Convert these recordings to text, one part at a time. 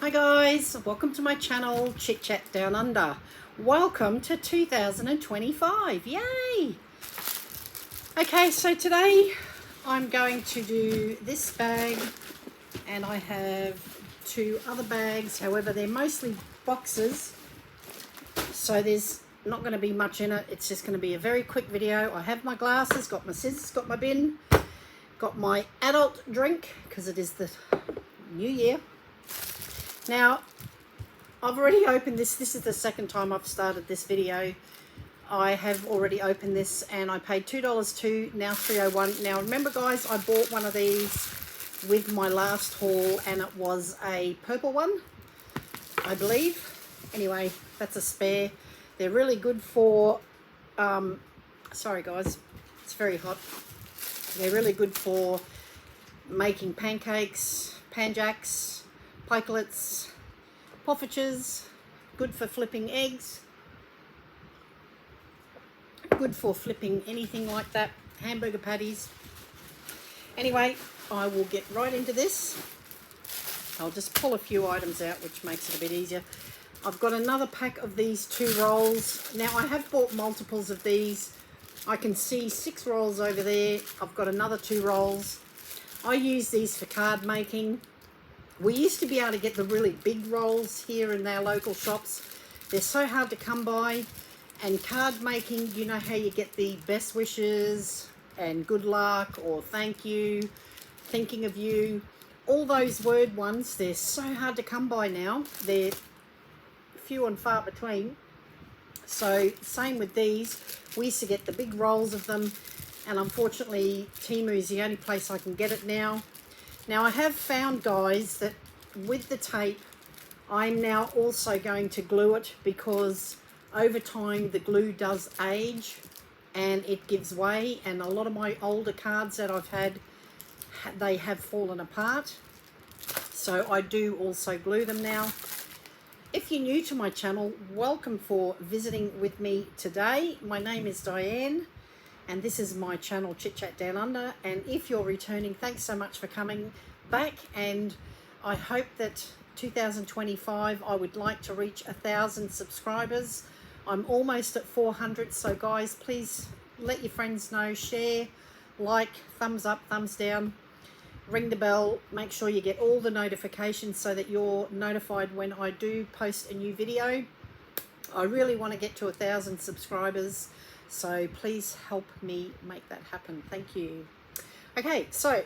Hi guys, welcome to my channel, Chit Chat Down Under. Welcome to 2025, yay! Okay, so today I'm going to do this bag and I have two other bags, however they're mostly boxes, so there's not going to be much in it. It's just going to be a very quick video. I have my glasses, got my scissors, got my bin, got my adult drink because it is the new year. Now, I've already opened this. This is the second time I've started this video. I have already opened this and I paid $2 too, now $3.01. Now remember guys, I bought one of these with my last haul and it was a purple one, I believe. Anyway, that's a spare. They're really good for, sorry guys, it's very hot. They're really good for making pancakes, panjaks, pikelets, poffertjes, good for flipping eggs, good for flipping anything like that, hamburger patties. Anyway, I will get right into this. I'll just pull a few items out, which makes it a bit easier. I've got another pack of these 2 rolls. Now I have bought multiples of these. I can see 6 rolls over there. I've got another 2 rolls. I use these for card making. We used to be able to get the really big rolls here in our local shops. They're so hard to come by. And card making, you know how you get the best wishes and good luck or thank you, thinking of you. All those word ones, they're so hard to come by now. They're few and far between. So same with these. We used to get the big rolls of them. And unfortunately, Temu is the only place I can get it now. Now I have found, guys, that with the tape, I'm now also going to glue it because over time the glue does age and it gives way, and a lot of my older cards that I've had, they have fallen apart. So I do also glue them now. If you're new to my channel, welcome for visiting with me today. My name is Diane. And this is my channel, Chit Chat Down Under. And if you're returning, thanks so much for coming back. And I hope that 2025, I would like to reach 1,000 subscribers. I'm almost at 400. So guys, please let your friends know, share, like, thumbs up, thumbs down, ring the bell. Make sure you get all the notifications so that you're notified when I do post a new video. I really want to get to 1,000 subscribers. So please help me make that happen. Thank you. Okay, so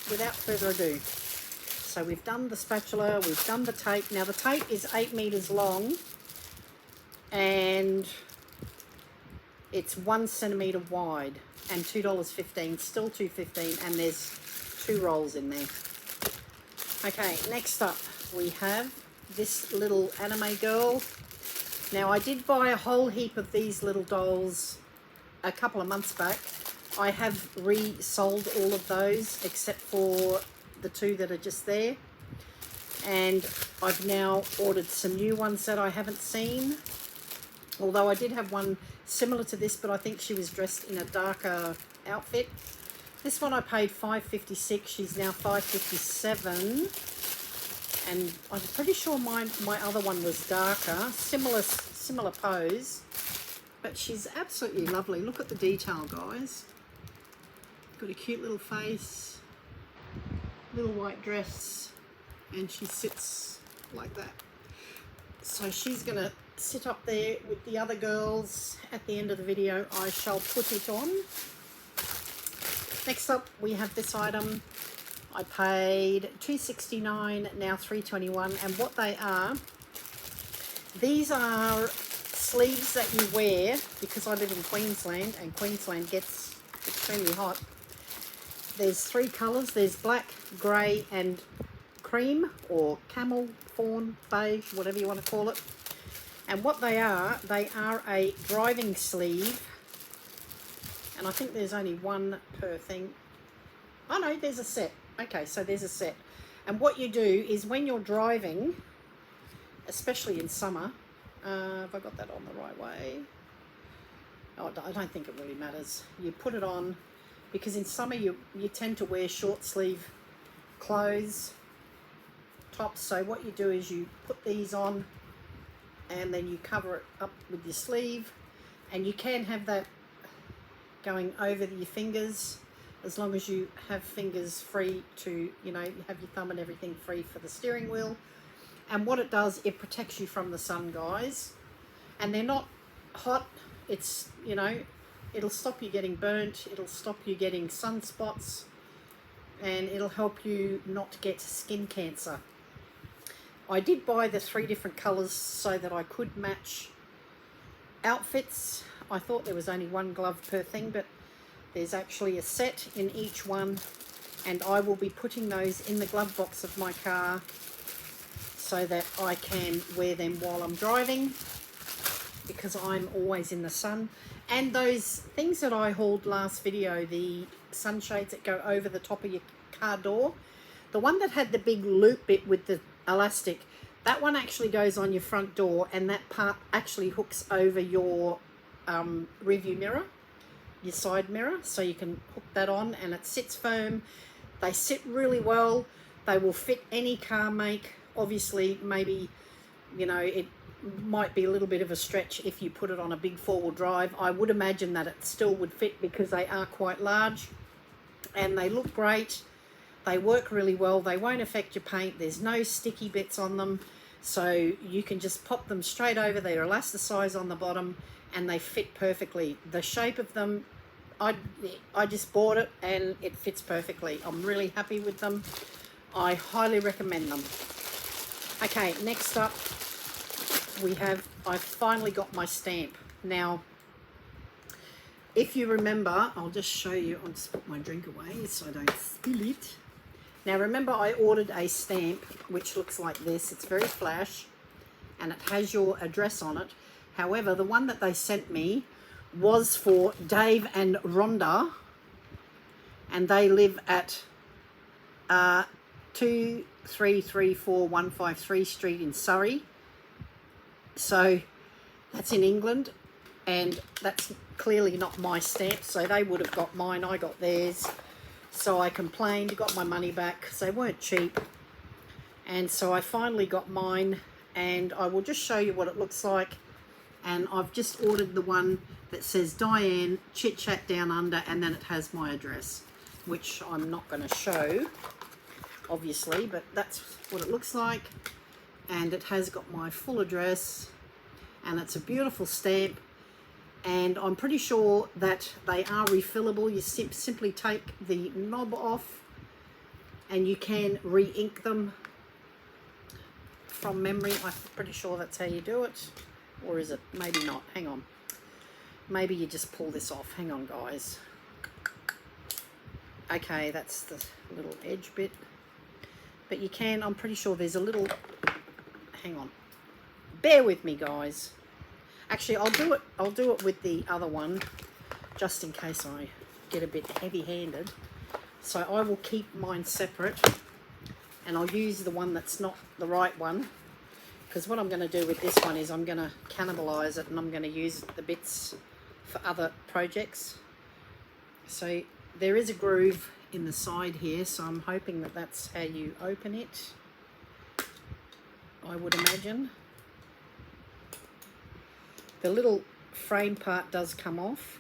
without further ado, so we've done the spatula, we've done the tape. Now the tape is 8 meters long and it's 1 centimeter wide and $2.15, still $2.15, and there's 2 rolls in there. Okay, next up we have this little anime girl. Now I did buy a whole heap of these little dolls a couple of months back. I have resold all of those except for the 2 that are just there, and I've now ordered some new ones that I haven't seen, although I did have one similar to this, but I think she was dressed in a darker outfit. This one I paid $5.56. She's now $5.57, and I'm pretty sure my other one was darker, similar pose. But she's absolutely lovely. Look at the detail, guys. Got a cute little face, little white dress, and she sits like that. So she's going to sit up there with the other girls. At the end of the video, I shall put it on. Next up, we have this item. I paid $2.69, now $3.21. And what they are, these are sleeves that you wear, because I live in Queensland and Queensland gets extremely hot. There's 3 colours. There's black, grey and cream, or camel, fawn, beige, whatever you want to call it. And what they are a driving sleeve, and I think there's only 1 per thing. Oh no, there's a set. Okay, so there's a set. And what you do is when you're driving, especially in summer, have I got that on the right way? Oh, I don't think it really matters. You put it on because in summer you tend to wear short sleeve clothes. tops. So what you do is you put these on and then you cover it up with your sleeve, and you can have that going over your fingers as long as you have fingers free to, you know, you have your thumb and everything free for the steering wheel. And what it does, it protects you from the sun, guys. And they're not hot. It's, you know, it'll stop you getting burnt. It'll stop you getting sunspots. And it'll help you not get skin cancer. I did buy the 3 different colours so that I could match outfits. I thought there was only 1 glove per thing, but there's actually a set in each one. And I will be putting those in the glove box of my car so that I can wear them while I'm driving, because I'm always in the sun. And those things that I hauled last video, the sunshades that go over the top of your car door, the one that had the big loop bit with the elastic, that one actually goes on your front door, and that part actually hooks over your rearview mirror, your side mirror, so you can hook that on, and it sits firm. They sit really well. They will fit any car make. Obviously, maybe, you know, it might be a little bit of a stretch if you put it on a big 4-wheel drive. I would imagine that it still would fit because they are quite large, and they look great. They work really well. They won't affect your paint. There's no sticky bits on them, so you can just pop them straight over. They're elasticized on the bottom, and they fit perfectly. The shape of them, I just bought it and it fits perfectly. I'm really happy with them. I highly recommend them. Okay, next up I've finally got my stamp. Now, if you remember, I'll just show you. I'll just put my drink away so I don't spill it. Now remember, I ordered a stamp which looks like this. It's very flash and it has your address on it. However, the one that they sent me was for Dave and Rhonda, and they live at 2334153 Street in Surrey. So that's in England, and that's clearly not my stamp, so they would have got mine. I got theirs. So I complained, got my money back because they weren't cheap. And so I finally got mine, and I will just show you what it looks like. And I've just ordered the one that says Diane Chit Chat Down Under, and then it has my address, which I'm not going to show, obviously, but that's what it looks like. And it has got my full address, and it's a beautiful stamp. And I'm pretty sure that they are refillable. You simply take the knob off, and you can re-ink them from memory. I'm pretty sure that's how you do it. Or is it? Maybe not. Hang on. Maybe you just pull this off. Hang on, guys. Okay, that's the little edge bit. But you can, I'm pretty sure there's a little... Hang on. Bear with me, guys. Actually, I'll do it with the other one, just in case I get a bit heavy-handed. So I will keep mine separate, and I'll use the one that's not the right one, because what I'm going to do with this one is I'm going to cannibalize it, and I'm going to use the bits for other projects. So there is a groove in the side here, so I'm hoping that that's how you open it, I would imagine. The little frame part does come off.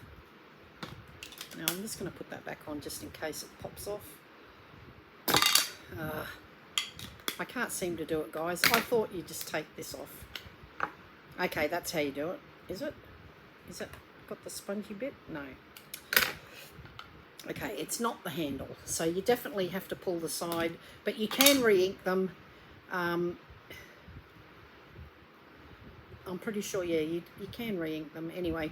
Now I'm just going to put that back on just in case it pops off. I can't seem to do it, guys. I thought you just take this off. Okay, that's how you do it. Is it? Is it got the spongy bit? No. Okay, it's not the handle. So you definitely have to pull the side, but you can re-ink them. I'm pretty sure, yeah, you can re-ink them. Anyway,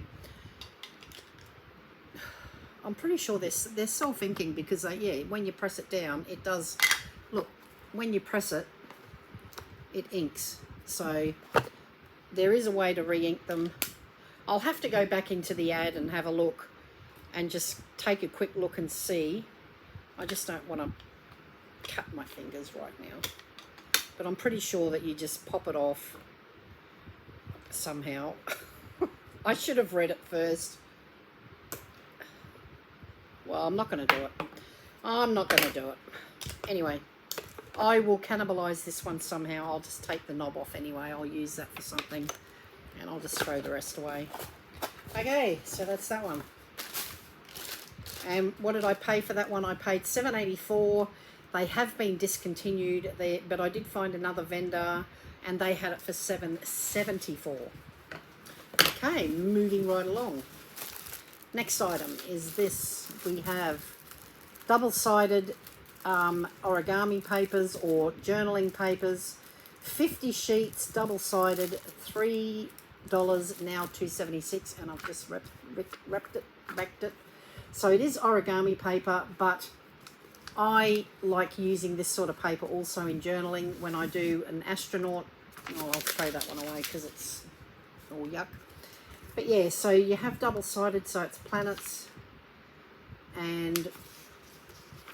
I'm pretty sure they're self-inking because, yeah, when you press it down, it does, look, when you press it, it inks. So there is a way to re-ink them. I'll have to go back into the ad and have a look and just take a quick look and see. I just don't want to cut my fingers right now. But I'm pretty sure that you just pop it off somehow. I should have read it first. Well, I'm not going to do it. I'm not going to do it. Anyway, I will cannibalize this one somehow. I'll just take the knob off anyway. I'll use that for something, and I'll just throw the rest away. Okay, so that's that one. And what did I pay for that one? I paid $7.84. They have been discontinued there, but I did find another vendor and they had it for $7.74. Okay, moving right along. Next item is this. We have double-sided origami papers or journaling papers. 50 sheets, double-sided, $3, now $2.76, and I've just wrapped it. So it is origami paper, but I like using this sort of paper also in journaling when I do an astronaut. Oh, I'll throw that one away because it's all yuck. But yeah, so you have double-sided, so it's planets, and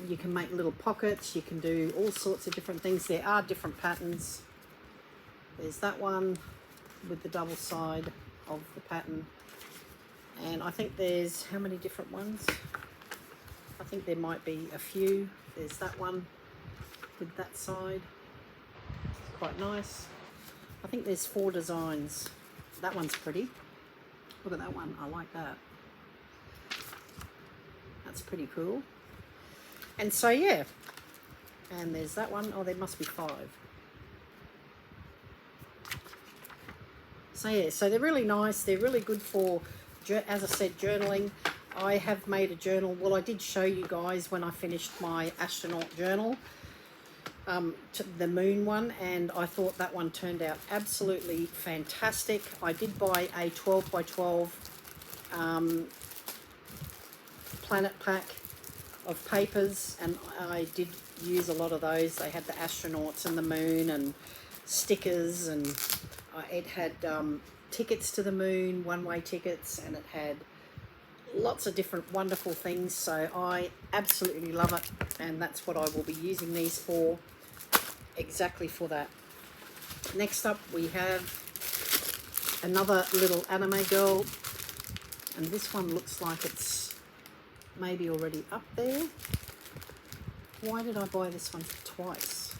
you can make little pockets. You can do all sorts of different things. There are different patterns. There's that one with the double side of the pattern. And I think there's, how many different ones? I think there might be a few. There's that one with that side. It's quite nice. I think there's 4 designs. That one's pretty. Look at that one. I like that. That's pretty cool. And so, yeah. And there's that one. Oh, there must be 5. So, yeah. So they're really nice. They're really good for, as I said, journaling. I have made a journal. Well, I did show you guys when I finished my astronaut journal, the moon one, and I thought that one turned out absolutely fantastic. I did buy a 12 by 12 planet pack of papers, and I did use a lot of those. They had the astronauts and the moon and stickers, and it had tickets to the moon, one-way tickets, and it had lots of different wonderful things. So I absolutely love it, and that's what I will be using these for, exactly for that. Next up we have another little anime girl, and this one looks like it's maybe already up there. Why did I buy this one twice?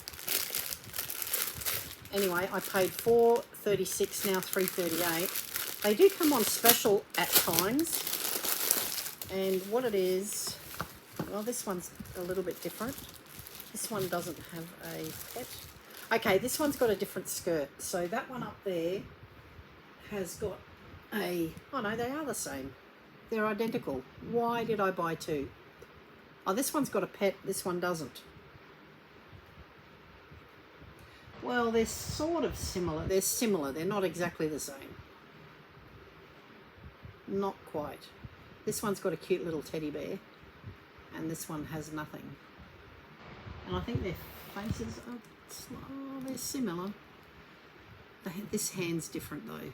Anyway, I paid $4.36, now $3.38. They do come on special at times. And what it is, well, this one's a little bit different. This one doesn't have a pet. Okay, this one's got a different skirt. So that one up there has got a, oh no, they are the same. They're identical. Why did I buy 2? Oh, this one's got a pet, this one doesn't. Well, they're sort of similar. They're similar. They're not exactly the same. Not quite. This one's got a cute little teddy bear, and this one has nothing. And I think their faces are, oh, they're similar. This hand's different though.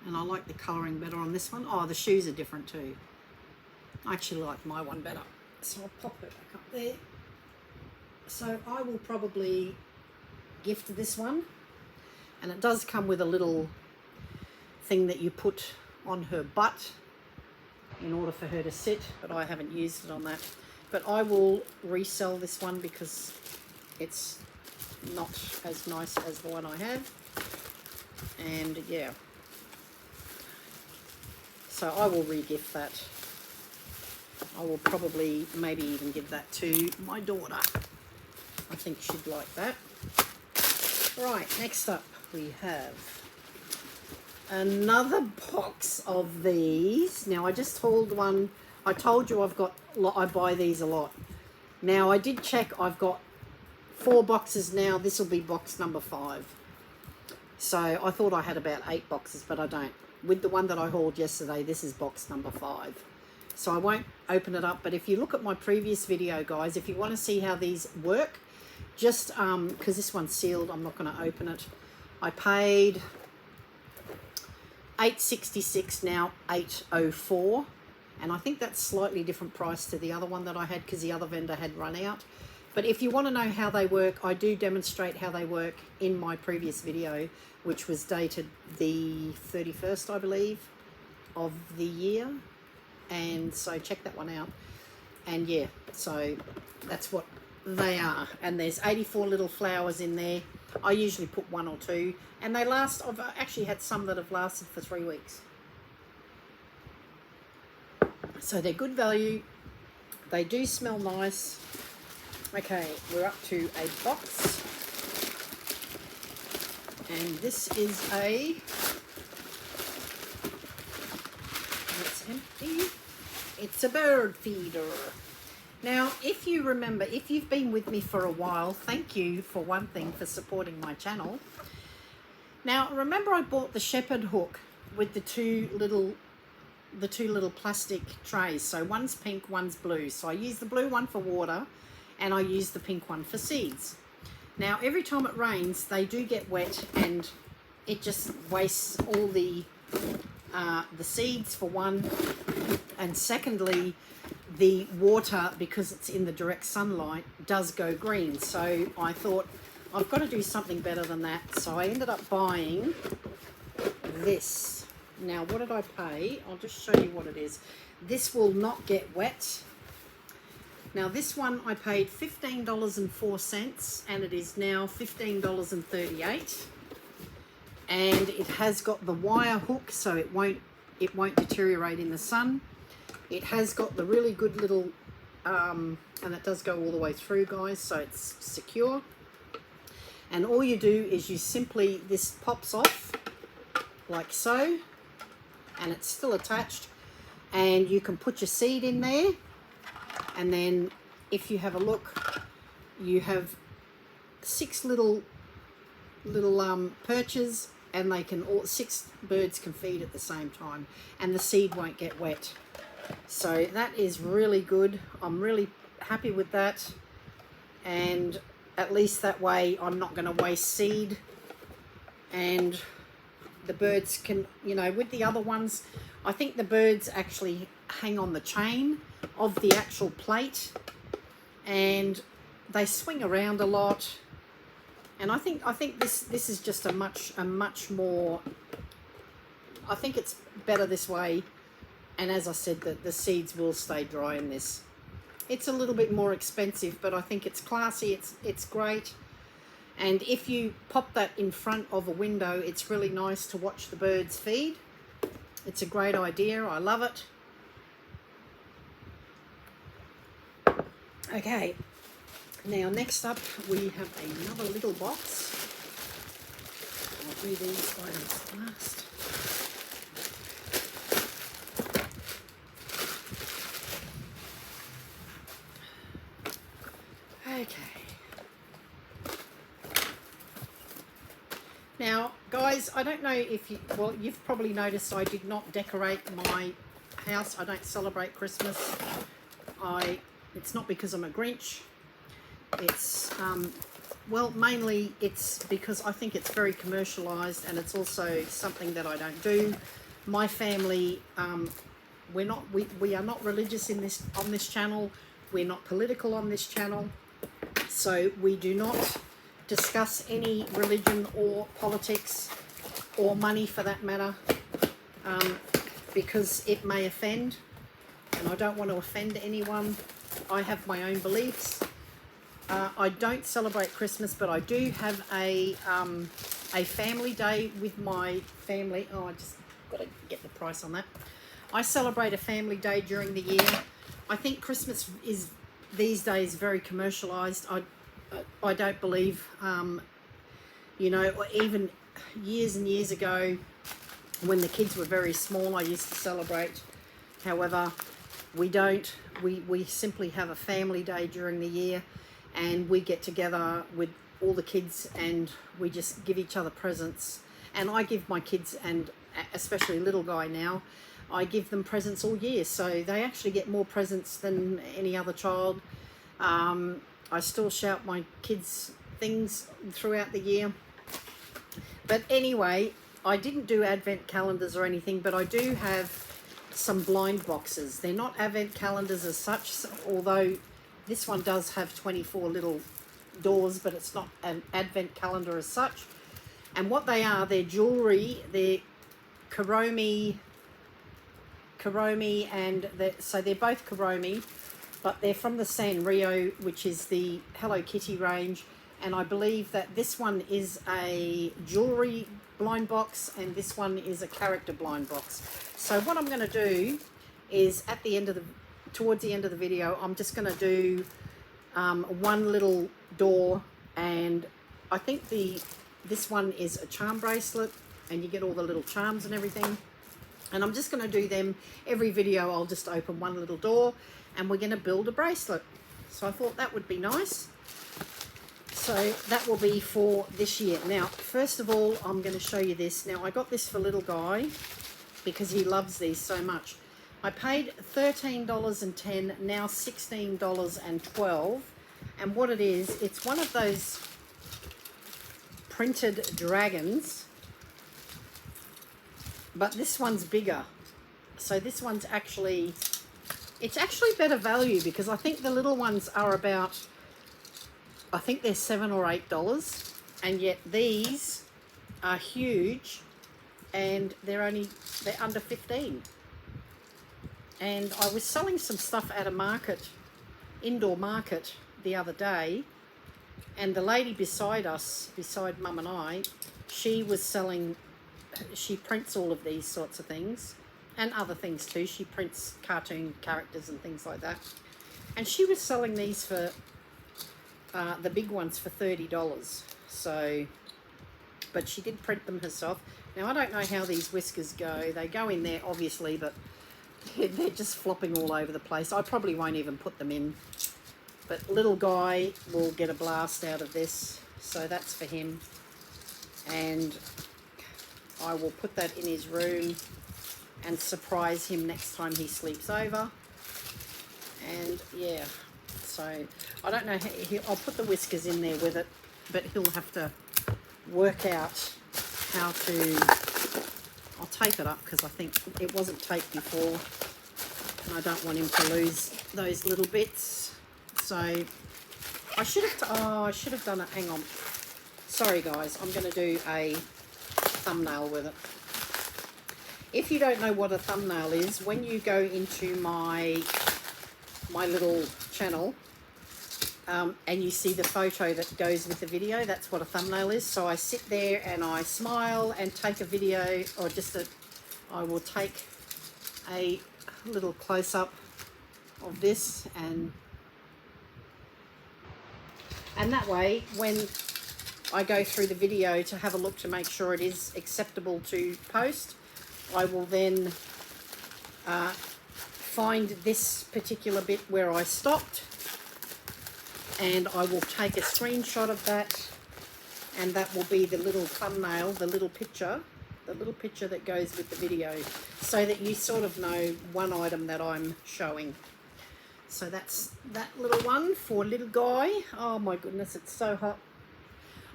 And I like the colouring better on this one. Oh, the shoes are different too. I actually like my one better. So I'll pop her back up there. So I will probably gift this one. And it does come with a little thing that you put on her butt in order for her to sit, but I haven't used it on that. But I will resell this one because it's not as nice as the one I have. And yeah, so I will re-gift that. I will probably maybe even give that to my daughter. I think she'd like that. Right, next up we have another box of these. Now I just hauled one. I told you I buy these a lot. Now I did check, I've got 4 boxes now. This will be box number 5. So I thought I had about 8 boxes, but I don't. With the one that I hauled yesterday, this is box number 5. So I won't open it up, but if you look at my previous video, guys, if you want to see how these work, just because this one's sealed, I'm not going to open it. I paid $8.66, now $8.04, and I think that's slightly different price to the other one that I had because the other vendor had run out. But if you want to know how they work, I do demonstrate how they work in my previous video, which was dated the 31st, I believe, of the year. And so check that one out. And yeah, so that's what They are, and there's 84 little flowers in there. I usually put 1 or 2, and they last. I've actually had some that have lasted for 3 weeks. So they're good value. They do smell nice. Okay, we're up to a box. And this is it's empty. It's a bird feeder. Now, if you remember, if you've been with me for a while, thank you for one thing for supporting my channel. Now, remember I bought the shepherd hook with the two little plastic trays. So one's pink, one's blue. So I use the blue one for water and I use the pink one for seeds. Now, every time it rains, they do get wet and it just wastes all the seeds for one. And secondly, the water, because it's in the direct sunlight, does go green. So I thought, I've got to do something better than that. So I ended up buying this. Now, what did I pay? I'll just show you what it is. This will not get wet. Now, this one I paid $15.04, and it is now $15.38. And it has got the wire hook, so it won't deteriorate in the sun. It has got the really good little, and it does go all the way through, guys, so it's secure. And all you do is you simply, this pops off like so, and it's still attached, and you can put your seed in there. And then if you have a look, you have 6 little perches, and they can 6 birds can feed at the same time, and the seed won't get wet. So that is really good. I'm really happy with that, and at least that way I'm not going to waste seed, and the birds can, you know, with the other ones, I think the birds actually hang on the chain of the actual plate and they swing around a lot, and I think this is just a much more, I think it's better this way. And as I said, the seeds will stay dry in this. It's a little bit more expensive, but I think it's classy, it's great. And if you pop that in front of a window, it's really nice to watch the birds feed. It's a great idea. I love it. Okay, now next up we have another little box. I'll do these items last. Okay. Now, guys, I don't know if you, well, you've probably noticed I did not decorate my house. I don't celebrate Christmas. It's not because I'm a Grinch. It's, well, mainly it's because I think it's very commercialized, and it's also something that I don't do. My family, we are not religious on this channel. We're not political on this channel. So we do not discuss any religion or politics or money for that matter, because it may offend, and I don't want to offend anyone. I have my own beliefs. I don't celebrate Christmas, but I do have a family day with my family. Oh, I just got to get the price on that. I celebrate a family day during the year. I think Christmas is these days very commercialized. I don't believe, you know, even years and years ago when the kids were very small, I used to celebrate. However, we don't. We simply have a family day during the year, and we get together with all the kids and we just give each other presents. And I give my kids, and especially little guy now, I give them presents all year, so they actually get more presents than any other child. I still shout my kids things throughout the year. But anyway, I didn't do advent calendars or anything, but I do have some blind boxes. They're not advent calendars as such, although this one does have 24 little doors, but it's not an advent calendar as such. And what they are, they're jewelry, they're Kuromi, and so they're both Kuromi, but they're from the Sanrio, which is the Hello Kitty range, and I believe that this one is a jewellery blind box and this one is a character blind box. So what I'm going to do is towards the end of the video, I'm just going to do one little door, and I think this one is a charm bracelet, and you get all the little charms and everything. And I'm just going to do them every video. I'll just open one little door and we're going to build a bracelet. So I thought that would be nice. So that will be for this year. Now, first of all, I'm going to show you this. Now, I got this for little guy because he loves these so much. I paid $13.10, now $16.12. And what it is, it's one of those printed dragons, but this one's bigger. So this one's actually, it's actually better value, because I think the little ones are about, I think they're $7 or $8, and yet these are huge and they're under 15. And I was selling some stuff at a market, indoor market, the other day, and the lady beside us, beside Mum and I, she was selling, she prints all of these sorts of things and other things too. She prints cartoon characters and things like that, and she was selling these for the big ones for $30. So, but she did print them herself. Now, I don't know how these whiskers go. They go in there obviously, but they're just flopping all over the place. I probably won't even put them in, but little guy will get a blast out of this, so that's for him. And I will put that in his room and surprise him next time he sleeps over. And yeah, so I don't know how I'll put the whiskers in there with it, but he'll have to work out how to. I'll tape it up because I think it wasn't taped before, and I don't want him to lose those little bits. So I should have done it. Hang on. Sorry guys, I'm going to do a thumbnail with it. If you don't know what a thumbnail is, when you go into my little channel and you see the photo that goes with the video, that's what a thumbnail is. So I sit there and I smile and take a video, or I will take a little close-up of this, and that way when I go through the video to have a look to make sure it is acceptable to post, I will then find this particular bit where I stopped, and I will take a screenshot of that, and that will be the little thumbnail, the little picture that goes with the video, so that you sort of know one item that I'm showing. So that's that little one for little guy. Oh my goodness, it's so hot.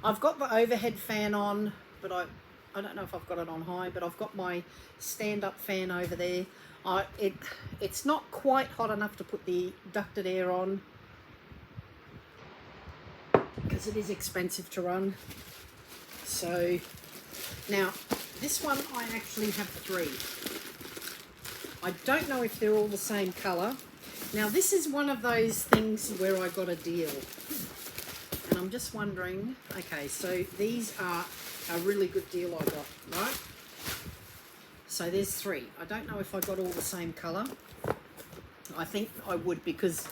I've got the overhead fan on, but I don't know if I've got it on high, but I've got my stand-up fan over there. It's not quite hot enough to put the ducted air on, because it is expensive to run. So now this one, I actually have 3. I don't know if they're all the same colour. Now this is one of those things where I got a deal, and I'm just wondering, okay, so these are a really good deal I got, right? So there's 3. I don't know if I got all the same colour. I think I would, because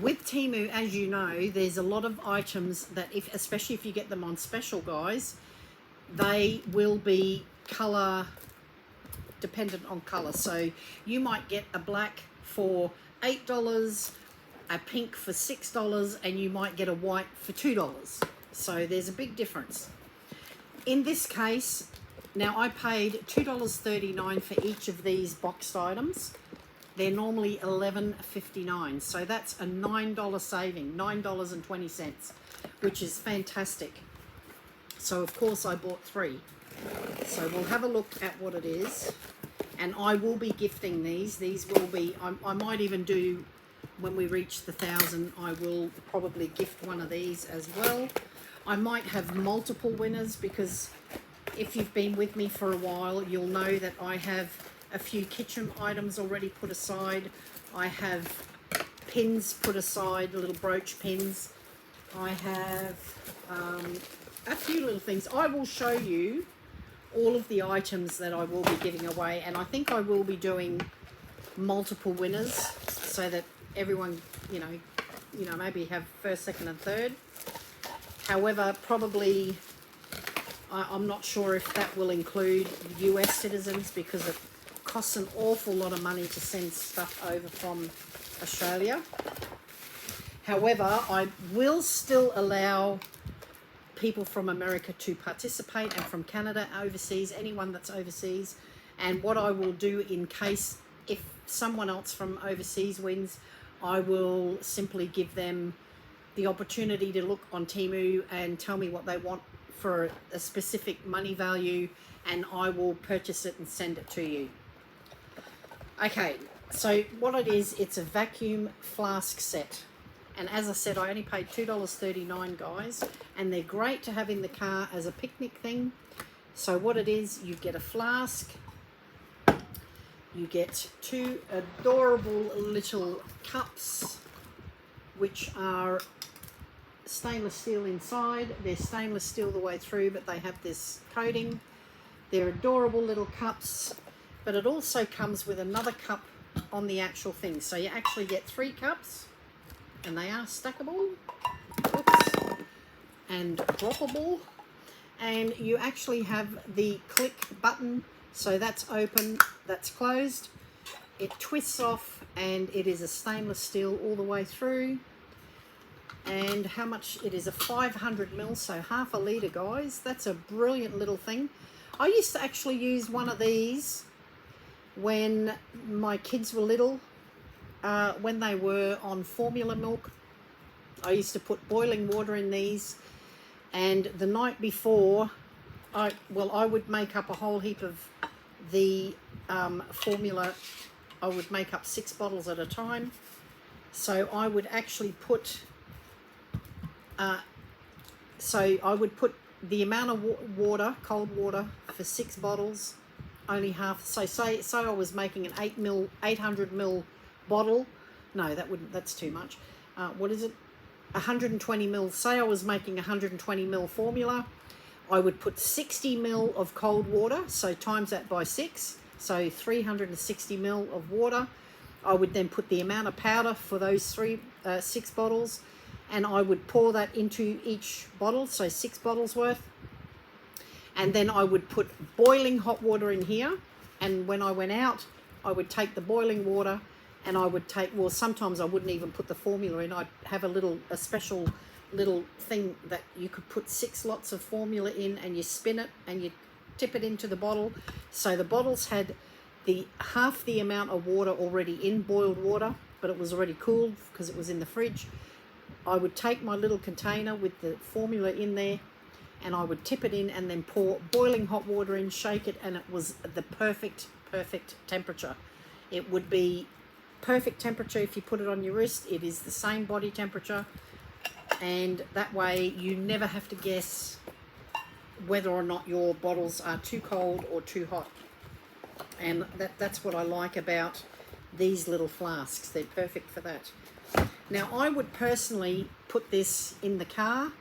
with Temu, as you know, there's a lot of items that, especially if you get them on special, guys, they will be colour dependent on colour. So you might get a black for $8, a pink for $6, and you might get a white for $2. So there's a big difference. In this case, now I paid $2.39 for each of these boxed items. They're normally $11.59, so that's a $9 saving, $9.20, which is fantastic. So of course I bought 3. So we'll have a look at what it is, and I will be gifting these. These will be, I might even do, when we reach the 1,000, I will probably gift one of these as well. I might have multiple winners, because if you've been with me for a while, you'll know that I have a few kitchen items already put aside. I have pins put aside, little brooch pins. I have a few little things. I will show you all of the items that I will be giving away, and I think I will be doing multiple winners so that everyone, you know, maybe have first, second and third. However, probably I'm not sure if that will include US citizens, because it costs an awful lot of money to send stuff over from Australia. However, I will still allow people from America to participate, and from Canada, overseas, anyone that's overseas. And what I will do, in case if someone else from overseas wins, I will simply give them the opportunity to look on Temu and tell me what they want for a specific money value, and I will purchase it and send it to you. Okay, so what it is, it's a vacuum flask set. And as I said, I only paid $2.39, guys, and they're great to have in the car as a picnic thing. So what it is, you get a flask, you get 2 adorable little cups, which are stainless steel inside. They're stainless steel the way through, but they have this coating. They're adorable little cups, but it also comes with another cup on the actual thing. So you actually get 3 cups, and they are stackable. Oops. And droppable. And you actually have the click button, so that's open, that's closed. It twists off, and it is a stainless steel all the way through. And how much it is, a 500 ml, so half a litre, guys. That's a brilliant little thing. I used to actually use one of these when my kids were little, when they were on formula milk. I used to put boiling water in these, and the night before, I would make up a whole heap of the formula. I would make up 6 bottles at a time. So I would actually put the amount of water, cold water, for 6 bottles, only half. So say I was making an 800 ml bottle. No, that's too much. What is it? 120 ml. Say I was making 120 ml formula. I would put 60 ml of cold water, so times that by 6, so 360 ml of water. I would then put the amount of powder for those 6 bottles, and I would pour that into each bottle, so 6 bottles worth. And then I would put boiling hot water in here, and when I went out, I would take the boiling water, and I would take, well, sometimes I wouldn't even put the formula in. I'd have a special little thing that you could put 6 lots of formula in, and you spin it and you tip it into the bottle. So the bottles had half the amount of water already in, boiled water, but it was already cooled because it was in the fridge. I would take my little container with the formula in there, and I would tip it in and then pour boiling hot water in, shake it, and it was the perfect temperature. It would be perfect temperature if you put it on your wrist. It is the same body temperature, and that way you never have to guess whether or not your bottles are too cold or too hot. And that's what I like about these little flasks. They're perfect for that. Now, I would personally put this in the car.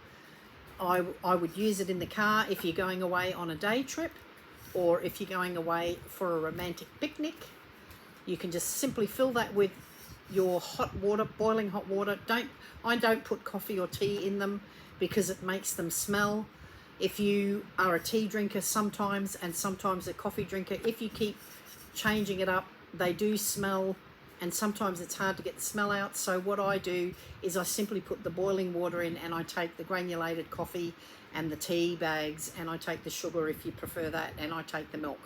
I would use it in the car if you're going away on a day trip, or if you're going away for a romantic picnic. You can just simply fill that with your hot water, boiling hot water. I don't put coffee or tea in them because it makes them smell. If you are a tea drinker sometimes, and sometimes a coffee drinker, if you keep changing it up, they do smell, and sometimes it's hard to get the smell out. So what I do is I simply put the boiling water in, and I take the granulated coffee and the tea bags, and I take the sugar if you prefer that, and I take the milk.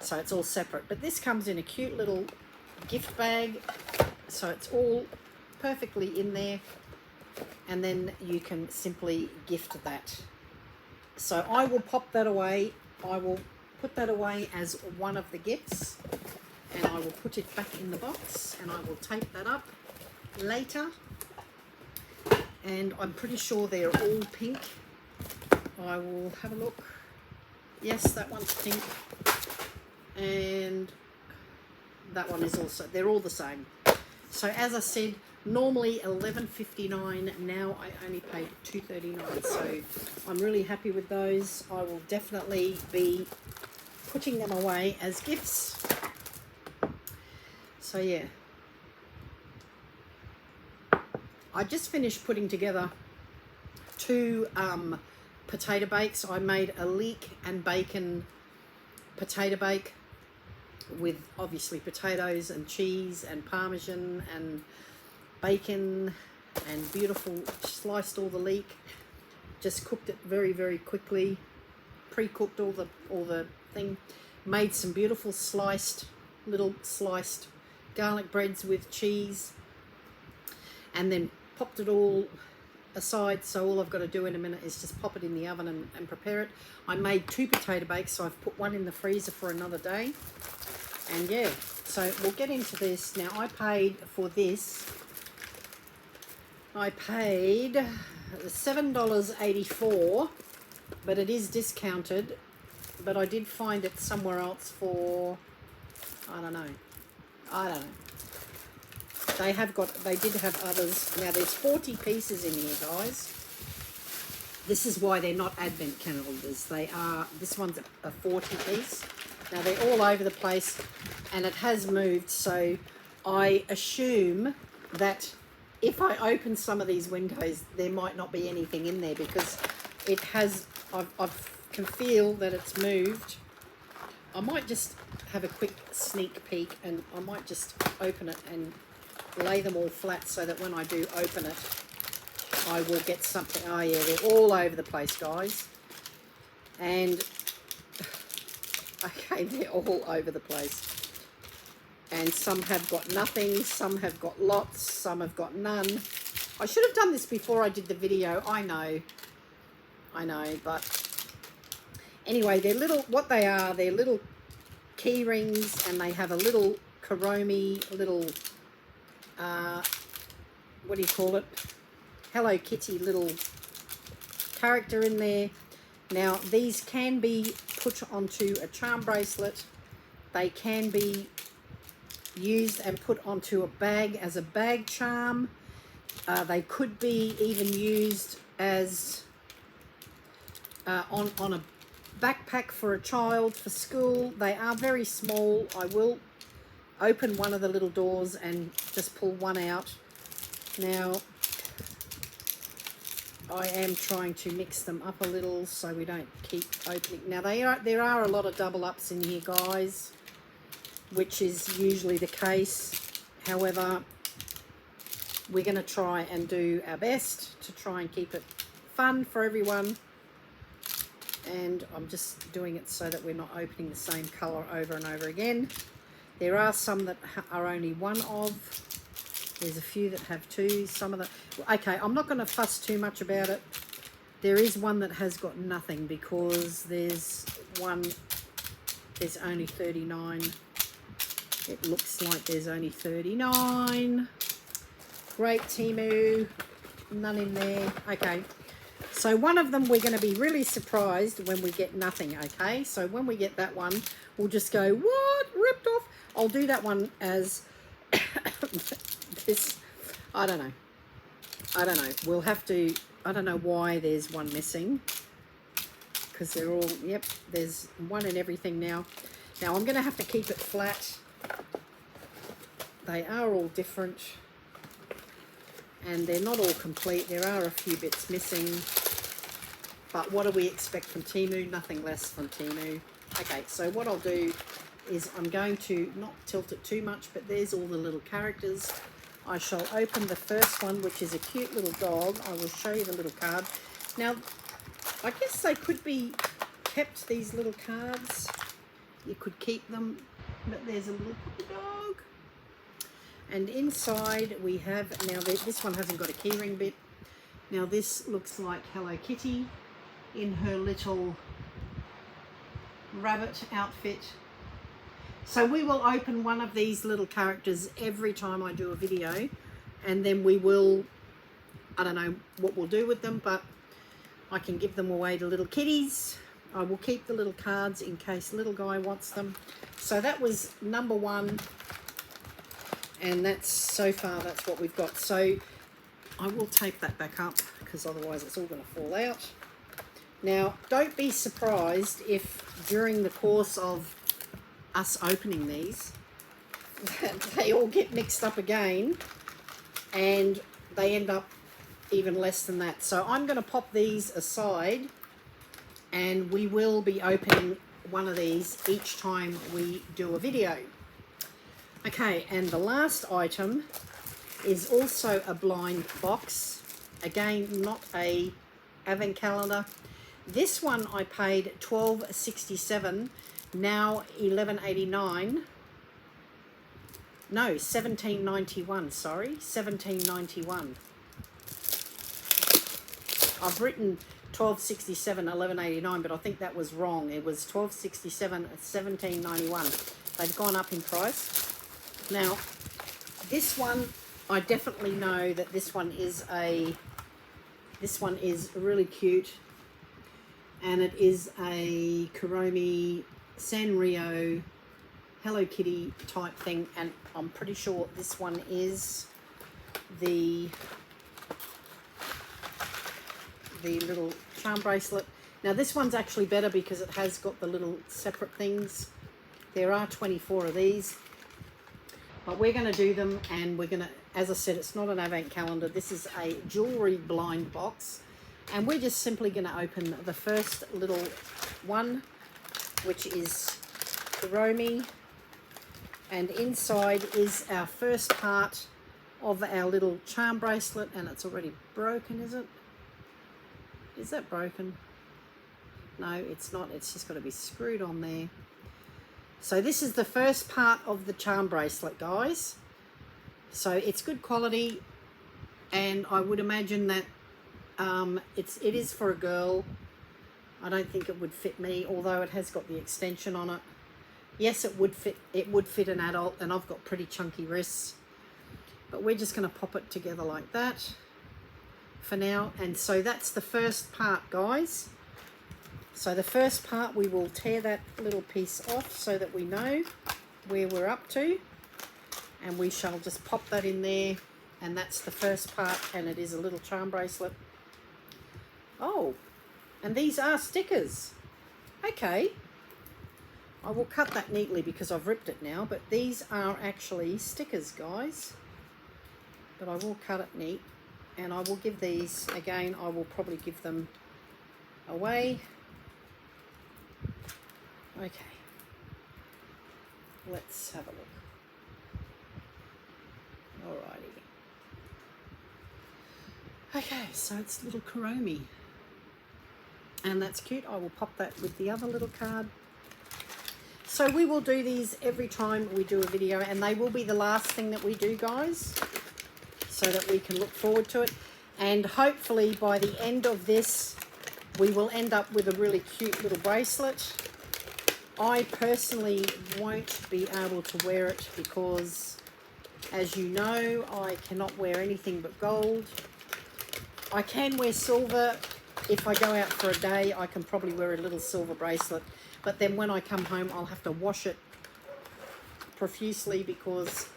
So it's all separate. But this comes in a cute little gift bag, so it's all perfectly in there, and then you can simply gift that. So I will pop that away. I will put that away as one of the gifts, and I will put it back in the box, and I will tape that up later. And I'm pretty sure they're all pink. I will have a look. Yes, that one's pink, and that one is also, they're all the same. So as I said, normally $11.59, now I only paid $2.39. So I'm really happy with those. I will definitely be putting them away as gifts. So yeah, I just finished putting together two potato bakes. I made a leek and bacon potato bake with obviously potatoes and cheese and parmesan and bacon and beautiful, sliced all the leek, just cooked it very, very quickly, pre-cooked all the thing, made some beautiful little sliced garlic breads with cheese, and then popped it all aside. So all I've got to do in a minute is just pop it in the oven and prepare it. I made two potato bakes, so I've put one in the freezer for another day. And yeah, so we'll get into this. Now I paid for this, I paid $7.84, but it is discounted, but I did find it somewhere else for, I don't know. They did have others. Now there's 40 pieces in here, guys. This is why they're not advent calendars. This one's a 40 piece. Now they're all over the place and it has moved, so I assume that if I open some of these windows, there might not be anything in there because it has, I can feel that it's moved. I might just have a quick sneak peek and I might just open it and lay them all flat so that when I do open it, I will get something. Oh yeah, they're all over the place, guys. And okay, they're all over the place. And some have got nothing, some have got lots, some have got none. I should have done this before I did the video. I know, but anyway, they're little, what they are, they're little key rings, and they have a little Kuromi, little, what do you call it? Hello Kitty little character in there. Now, these can be put onto a charm bracelet. They can be used and put onto a bag as a bag charm. They could be even used as on a backpack for a child for school. They are very small. I will open one of the little doors and just pull one out. Now, I am trying to mix them up a little so we don't keep opening. Now, there are a lot of double ups in here, guys, which is usually the case. However, we're going to try and do our best to try and keep it fun for everyone. And I'm just doing it so that we're not opening the same colour over and over again. There are some that are only one of. There's a few that have two. Some of the... Okay, I'm not going to fuss too much about it. There is one that has got nothing because there's one... There's only 39. It looks like there's only 39. Great, Temu. None in there. Okay. So one of them we're going to be really surprised when we get nothing, okay? So when we get that one, we'll just go, what? Ripped off? I'll do that one as this. I don't know. We'll have to, I don't know why there's one missing. Because they're all, yep, there's one in everything now. Now I'm going to have to keep it flat. They are all different. And they're not all complete. There are a few bits missing. But what do we expect from Temu? Nothing less than Temu. Okay, so what I'll do is I'm going to not tilt it too much, but there's all the little characters. I shall open the first one, which is a cute little dog. I will show you the little card. Now, I guess they could be kept, these little cards. You could keep them, but there's a little puppy dog. And inside we have, now this one hasn't got a keyring bit. Now this looks like Hello Kitty in her little rabbit outfit. So we will open one of these little characters every time I do a video, and then we will, I don't know what we'll do with them, but I can give them away to little kitties. I will keep the little cards in case little guy wants them. So that was number one. And that's, so far, that's what we've got. So I will tape that back up because otherwise it's all going to fall out. Now, don't be surprised if during the course of us opening these, that they all get mixed up again and they end up even less than that. So I'm going to pop these aside and we will be opening one of these each time we do a video. Okay, and the last item is also a blind box. Again, not a advent calendar. This one I paid $12.67, now $11.89. No, $17.91, sorry, $17.91. I've written $12.67, $11.89, but I think that was wrong. It was $12.67, $17.91. They've gone up in price. Now, this one, I definitely know that this one is really cute, and it is a Kuromi Sanrio Hello Kitty type thing, and I'm pretty sure this one is the little charm bracelet. Now this one's actually better because it has got the little separate things. There are 24 of these, but we're going to do them, and we're going to, as I said, it's not an advent calendar. This is a jewelry blind box, and we're just simply going to open the first little one, which is Kuromi, and inside is our first part of our little charm bracelet, and it's already broken, is it? Is that broken? No, it's not. It's just got to be screwed on there. So this is the first part of the charm bracelet, guys. So it's good quality, and I would imagine that it is for a girl. I don't think it would fit me, although it has got the extension on it. Yes, it would fit. It would fit an adult, and I've got pretty chunky wrists. But we're just going to pop it together like that for now. And so that's the first part, guys. So the first part, we will tear that little piece off so that we know where we're up to, and we shall just pop that in there, and that's the first part, and it is a little charm bracelet. Oh, and these are stickers. Okay, I will cut that neatly because I've ripped it now, but these are actually stickers, guys. But I will cut it neat, and I will give these, again, I will probably give them away. Okay, let's have a look. Alrighty. Okay, so it's little Kuromi, and that's cute. I will pop that with the other little card. So we will do these every time we do a video, and they will be the last thing that we do, guys, so that we can look forward to it. And hopefully by the end of this, we will end up with a really cute little bracelet. I personally won't be able to wear it because, as you know, I cannot wear anything but gold. I can wear silver. If I go out for a day, I can probably wear a little silver bracelet. But then when I come home, I'll have to wash it profusely because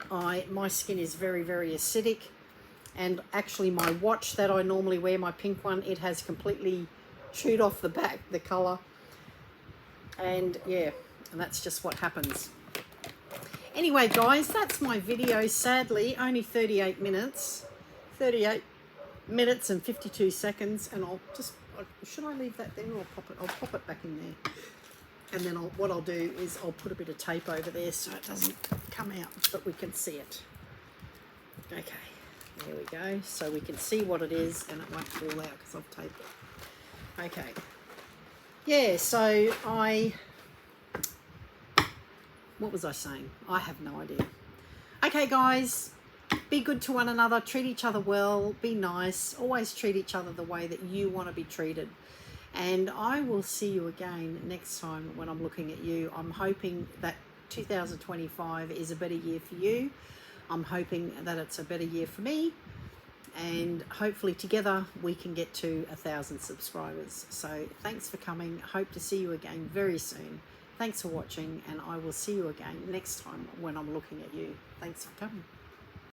my skin is very, very acidic. And actually my watch that I normally wear, my pink one, it has completely chewed off the back, the colour. And yeah, and that's just what happens. Anyway, guys, that's my video. Sadly, only 38 minutes. 38 minutes and 52 seconds. And I'll just, should I leave that there or pop it? I'll pop it back in there. And then what I'll do is I'll put a bit of tape over there so it doesn't come out, but we can see it. Okay, there we go. So we can see what it is, and it won't fall out because I've taped it. Okay. Yeah, so what was I saying? I have no idea. Okay, guys, be good to one another, treat each other well, be nice, always treat each other the way that you want to be treated. And I will see you again next time when I'm looking at you. I'm hoping that 2025 is a better year for you. I'm hoping that it's a better year for me. And hopefully together we can get to 1,000 subscribers. So thanks for coming. Hope to see you again very soon. Thanks for watching, and I will see you again next time when I'm looking at you. Thanks for coming.